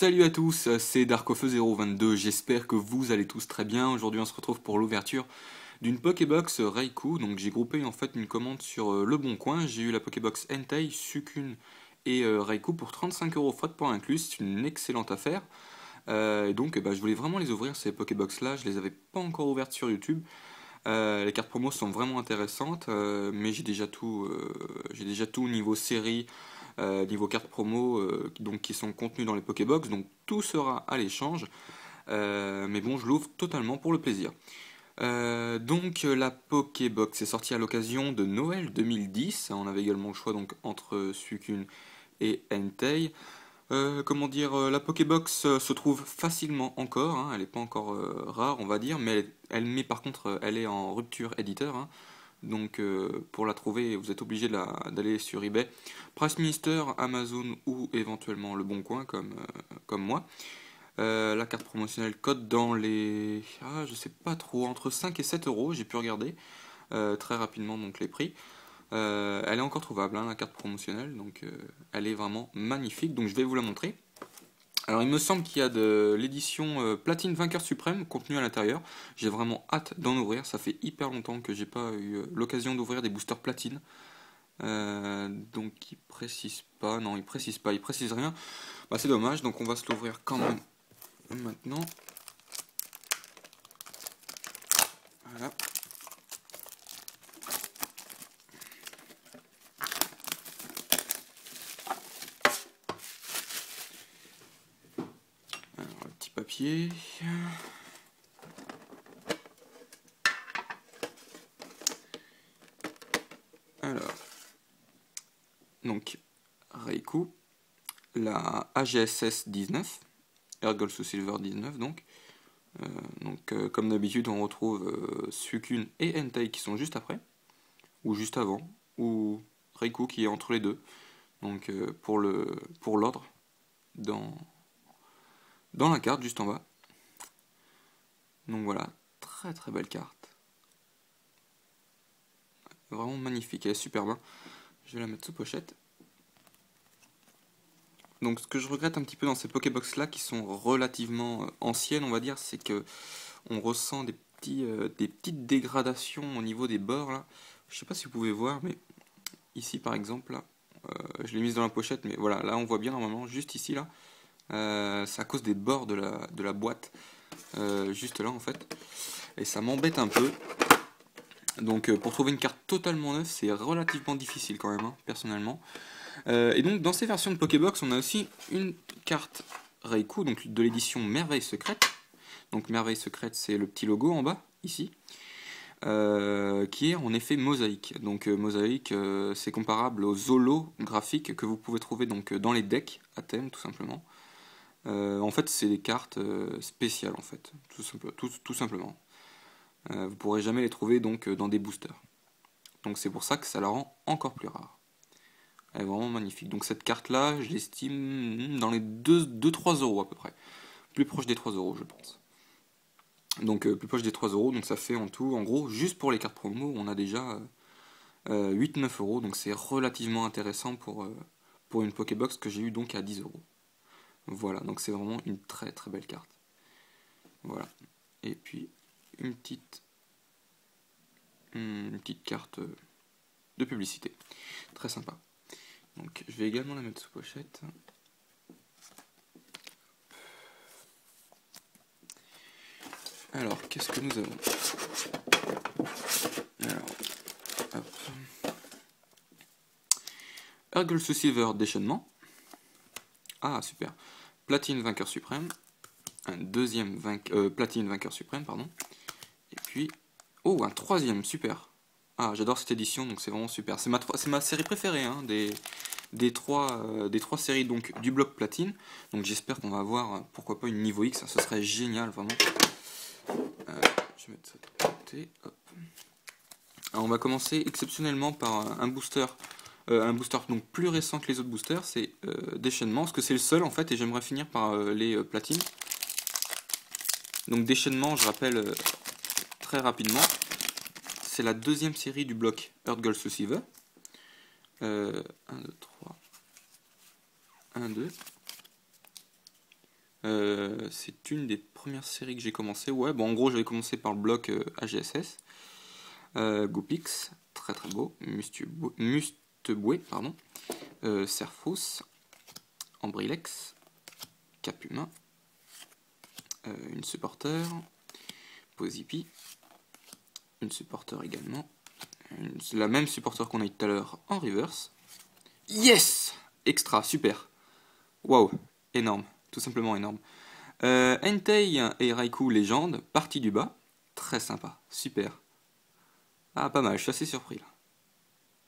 Salut à tous, c'est Darkofeu022, j'espère que vous allez tous très bien. Aujourd'hui on se retrouve pour l'ouverture d'une Pokébox Raikou. Donc j'ai groupé en fait une commande sur Le Bon Coin. J'ai eu la Pokébox Entei, Suicune et Raikou pour 35 € frais de port inclus. C'est une excellente affaire. Et donc je voulais vraiment les ouvrir ces Pokébox là, je les avais pas encore ouvertes sur YouTube. Les cartes promo sont vraiment intéressantes, mais j'ai déjà tout niveau série, niveau cartes promo, donc qui sont contenues dans les Pokébox, donc tout sera à l'échange. Mais bon, je l'ouvre totalement pour le plaisir. La Pokébox est sortie à l'occasion de Noël 2010. On avait également le choix donc entre Suicune et Entei. La Pokébox se trouve facilement encore, hein, elle n'est pas encore rare on va dire, mais mais par contre elle est en rupture éditeur, hein. Donc pour la trouver vous êtes obligé d'aller sur eBay, Price Minister, Amazon ou éventuellement Le Bon Coin comme moi. La carte promotionnelle cote dans les... je sais pas trop, entre 5 et 7 €, j'ai pu regarder très rapidement donc les prix. Elle est encore trouvable, hein, la carte promotionnelle, donc elle est vraiment magnifique, donc je vais vous la montrer. Alors il me semble qu'il y a de l'édition Platine Vainqueur Suprême contenue à l'intérieur. J'ai vraiment hâte d'en ouvrir, ça fait hyper longtemps que j'ai pas eu l'occasion d'ouvrir des boosters platine. Donc il précise pas, non il précise pas, il précise rien. C'est dommage, donc on va se l'ouvrir quand même maintenant. Voilà. Alors, le petit papier. Alors, donc, Raikou, la AGSS 19, Ergol sous Silver 19 donc. Comme d'habitude, on retrouve Suicune et Entei qui sont juste après, ou juste avant, ou Raikou qui est entre les deux. Donc pour l'ordre, dans la carte juste en bas. Donc voilà, très très belle carte. Vraiment magnifique, elle est super bien. Je vais la mettre sous pochette. Donc ce que je regrette un petit peu dans ces Pokébox là qui sont relativement anciennes on va dire, c'est que on ressent des petites dégradations au niveau des bords là. Je sais pas si vous pouvez voir, mais ici par exemple là, je l'ai mise dans la pochette, mais voilà, là on voit bien normalement, juste ici là, c'est à cause des bords de la boîte, juste là en fait, et ça m'embête un peu. Donc pour trouver une carte totalement neuve, c'est relativement difficile quand même, hein, personnellement. Et donc dans ces versions de Pokébox, on a aussi une carte Raikou, donc de l'édition Merveille Secrète. Donc Merveille Secrète, c'est le petit logo en bas, ici, qui est en effet mosaïque. Donc mosaïque, c'est comparable aux holographiques que vous pouvez trouver donc dans les decks à thème, tout simplement. En fait, c'est des cartes spéciales, en fait, tout simplement. Vous pourrez jamais les trouver donc dans des boosters. Donc c'est pour ça que ça la rend encore plus rare. Elle est vraiment magnifique. Donc cette carte-là, je l'estime dans les 2-3 € à peu près. Plus proche des 3 € je pense. Donc plus proche des 3 €, donc ça fait en tout, en gros, juste pour les cartes promo, on a déjà 8-9 €. Donc c'est relativement intéressant pour une Pokébox que j'ai eu donc à 10 €. Voilà, donc c'est vraiment une très très belle carte. Voilà. Et puis une petite carte de publicité. Très sympa. Donc je vais également la mettre sous pochette. Alors, qu'est-ce que nous avons? Alors, hop. Ergol sous Silver déchaînement. Ah, super. Platine Vainqueur Suprême. Un deuxième Platine Vainqueur Suprême, pardon. Et puis, oh, un troisième, super. Ah, j'adore cette édition, donc c'est vraiment super. C'est ma série préférée, hein, des trois séries donc du bloc platine. Donc j'espère qu'on va avoir, pourquoi pas, une niveau X, ça, ce serait génial, vraiment. Je vais mettre ça de côté. Hop. Alors on va commencer exceptionnellement par un booster donc plus récent que les autres boosters, c'est Déchaînement, parce que c'est le seul en fait, et j'aimerais finir par les platines. Donc Déchaînement, je rappelle très rapidement, c'est la deuxième série du bloc Earthgol Suiciver. 1, 2, 3. 1, 2. C'est une des premières séries que j'ai commencé. Ouais, bon, en gros, j'avais commencé par le bloc AGSS. Gopix, très très beau. Musteboué, pardon. Serfos, Ambrilex, Capuma, une supporter, Posipi, une supporter également. La même supporter qu'on a eu tout à l'heure en reverse. Yes! Extra, super. Waouh, énorme, tout simplement énorme. Entei et Raikou légende, partie du bas. Très sympa, super. Ah, pas mal, je suis assez surpris là.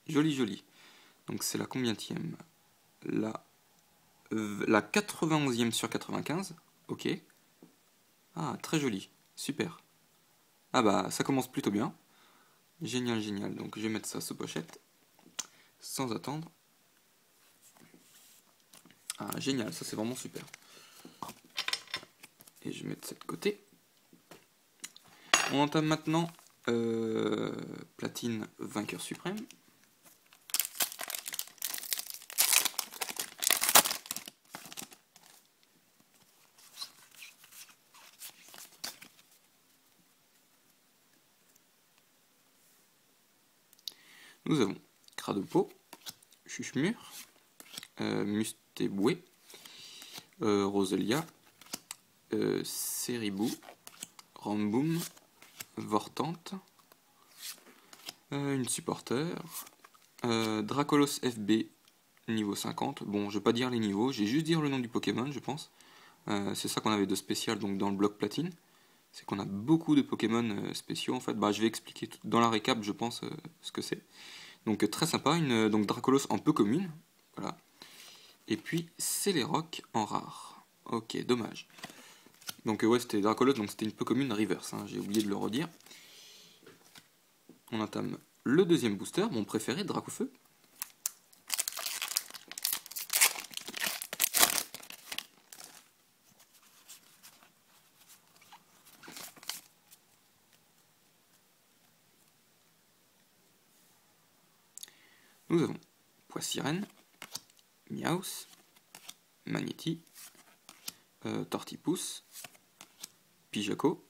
Joli, joli. Donc c'est la combienième? La 91e sur 95. Ok. Ah, très joli, super. Ah bah, ça commence plutôt bien. Génial, génial. Donc je vais mettre ça sous pochette. Sans attendre. Ah, génial, ça c'est vraiment super. Et je vais mettre ça de côté. On entame maintenant Platine Vainqueur Suprême. Nous avons Cradopo, Chuchemur, Musteboué, Roselia, Seribou, Ramboum, Vortante, une supporter, Dracolos FB niveau 50. Bon, je vais pas dire les niveaux, j'ai juste dire le nom du Pokémon, je pense. C'est ça qu'on avait de spécial donc dans le bloc platine. C'est qu'on a beaucoup de Pokémon spéciaux en fait. Bah, je vais expliquer dans la récap, je pense, ce que c'est. Donc très sympa, donc Dracolos en peu commune, voilà. Et puis Celeroc en rare. Ok, dommage. Donc ouais, c'était Dracolos, donc c'était une peu commune reverse, hein, j'ai oublié de le redire. On entame le deuxième booster, mon préféré, Dracofeu. Nous avons Poissirène, Miaus, Magnéti, Tortipousse, Pijaco,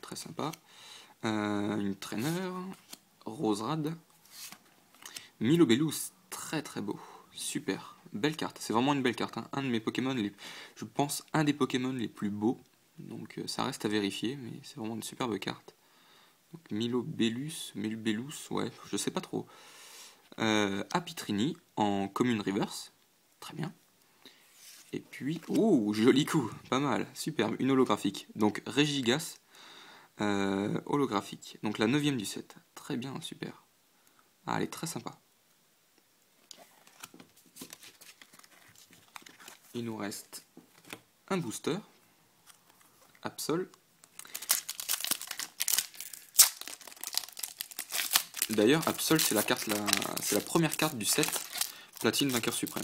très sympa, une traîneur, Roserade, Milobellus, très très beau, super, belle carte, c'est vraiment une belle carte, hein. Un de mes Pokémon, je pense un des Pokémon les plus beaux, donc ça reste à vérifier, mais c'est vraiment une superbe carte. Donc Milobellus, ouais, je sais pas trop. Apitrini en commune reverse, très bien. Et puis, oh, joli coup, pas mal, superbe, une holographique. Donc Regigas, holographique. Donc la 9ème du set, très bien, super. Ah, elle est très sympa. Il nous reste un booster, Absol. D'ailleurs, Absol, c'est la première carte du set Platine Vainqueur Suprême.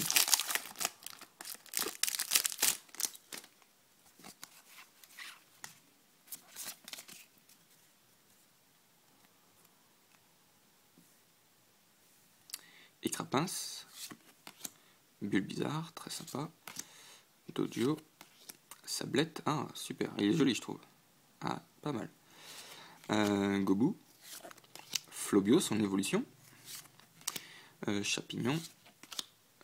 Écrapince, Bulbizarre, très sympa. Dodio, Sablette, ah super, il est joli je trouve. Ah, pas mal. Gobu, Flobios en évolution, Chapignon,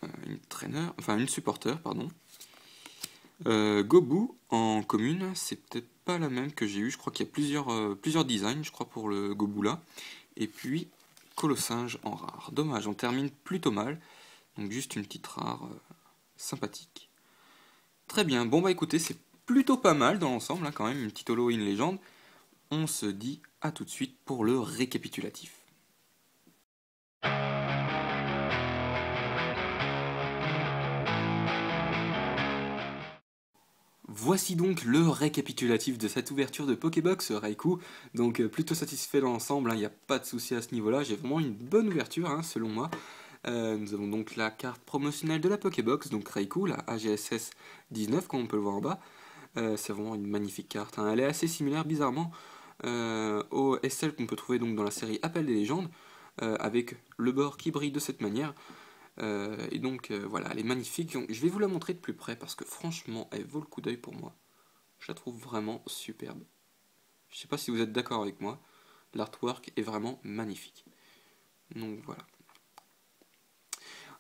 une supporter, pardon. Gobu en commune, c'est peut-être pas la même que j'ai eu, je crois qu'il y a plusieurs designs, je crois, pour le Gobu là. Et puis, Colossinge en rare. Dommage, on termine plutôt mal, donc juste une petite rare sympathique. Très bien, bon bah écoutez, c'est plutôt pas mal dans l'ensemble, hein, quand même, une petite holo in légende. On se dit à tout de suite pour le récapitulatif. Voici donc le récapitulatif de cette ouverture de Pokébox Raikou, donc plutôt satisfait dans l'ensemble, il n'y a pas de souci à ce niveau-là, j'ai vraiment une bonne ouverture hein, selon moi. Nous avons donc la carte promotionnelle de la Pokébox, donc Raikou, la AGSS 19 comme on peut le voir en bas. C'est vraiment une magnifique carte, hein. Elle est assez similaire bizarrement au SL qu'on peut trouver donc dans la série Appel des légendes, avec le bord qui brille de cette manière. Et donc voilà, elle est magnifique. Donc, je vais vous la montrer de plus près parce que franchement, elle vaut le coup d'œil pour moi. Je la trouve vraiment superbe. Je sais pas si vous êtes d'accord avec moi. L'artwork est vraiment magnifique. Donc voilà.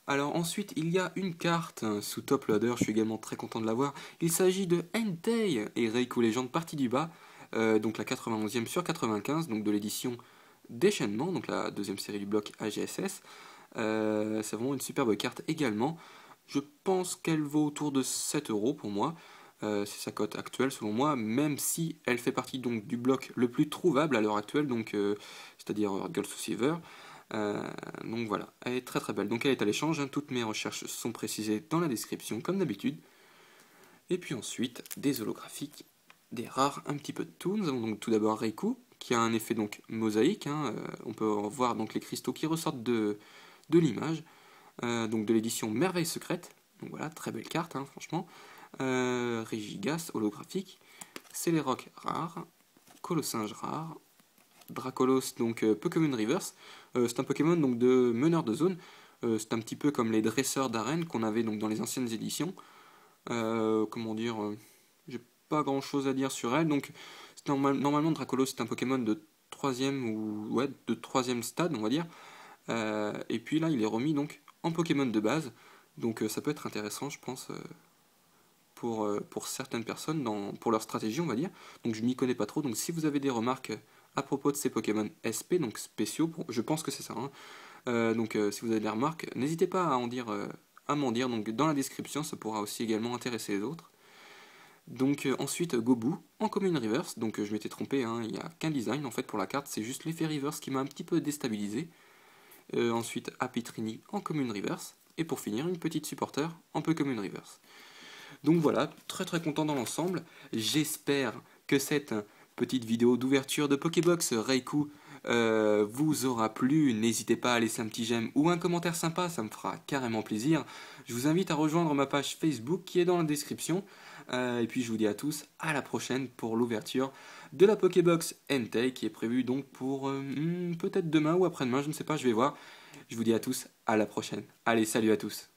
Alors ensuite, il y a une carte sous Top Loader, je suis également très content de l'avoir. Il s'agit de Entei et Reiku Legend partie du bas, donc la 91e sur 95, donc de l'édition Déchaînement, donc la deuxième série du bloc AGSS. C'est vraiment une superbe carte également. Je pense qu'elle vaut autour de 7 euros pour moi. C'est sa cote actuelle selon moi, même si elle fait partie donc du bloc le plus trouvable à l'heure actuelle, donc c'est-à-dire Girls Receiver. Donc voilà, elle est très très belle. Donc elle est à l'échange, hein. Toutes mes recherches sont précisées dans la description comme d'habitude. Et puis ensuite, des holographiques, des rares, un petit peu de tout. Nous avons donc tout d'abord Reiku, qui a un effet donc mosaïque, hein. On peut voir donc les cristaux qui ressortent de l'image, donc de l'édition Merveille Secrète. Donc voilà, très belle carte, hein, franchement. Régigas holographique, Celeroc rare, Colossinge rare, Dracolos, donc Pokémon Reverse. C'est un Pokémon donc de meneur de zone. C'est un petit peu comme les dresseurs d'arène qu'on avait donc dans les anciennes éditions. Comment dire, j'ai pas grand chose à dire sur elle. Donc normalement Dracolos c'est un Pokémon de troisième ou ouais de troisième stade on va dire. Et puis là il est remis donc en Pokémon de base. Donc ça peut être intéressant je pense pour certaines personnes pour leur stratégie on va dire. Donc je m'y connais pas trop. Donc si vous avez des remarques à propos de ces Pokémon SP, donc spéciaux, je pense que c'est ça, hein. Si vous avez des remarques, n'hésitez pas à m'en dire, donc dans la description, ça pourra aussi également intéresser les autres. Donc ensuite Gobu en Commune Reverse, donc je m'étais trompé, hein, il n'y a qu'un design en fait pour la carte, c'est juste l'effet Reverse qui m'a un petit peu déstabilisé. Ensuite Apitrini en Commune Reverse, et pour finir une petite supporter en Commune Reverse. Donc voilà, très très content dans l'ensemble, j'espère que cette petite vidéo d'ouverture de Pokébox Reiku vous aura plu. N'hésitez pas à laisser un petit j'aime ou un commentaire sympa, ça me fera carrément plaisir. Je vous invite à rejoindre ma page Facebook qui est dans la description. Et puis je vous dis à tous à la prochaine pour l'ouverture de la Pokébox Entei qui est prévue donc pour peut-être demain ou après-demain, je ne sais pas, je vais voir. Je vous dis à tous à la prochaine. Allez, salut à tous.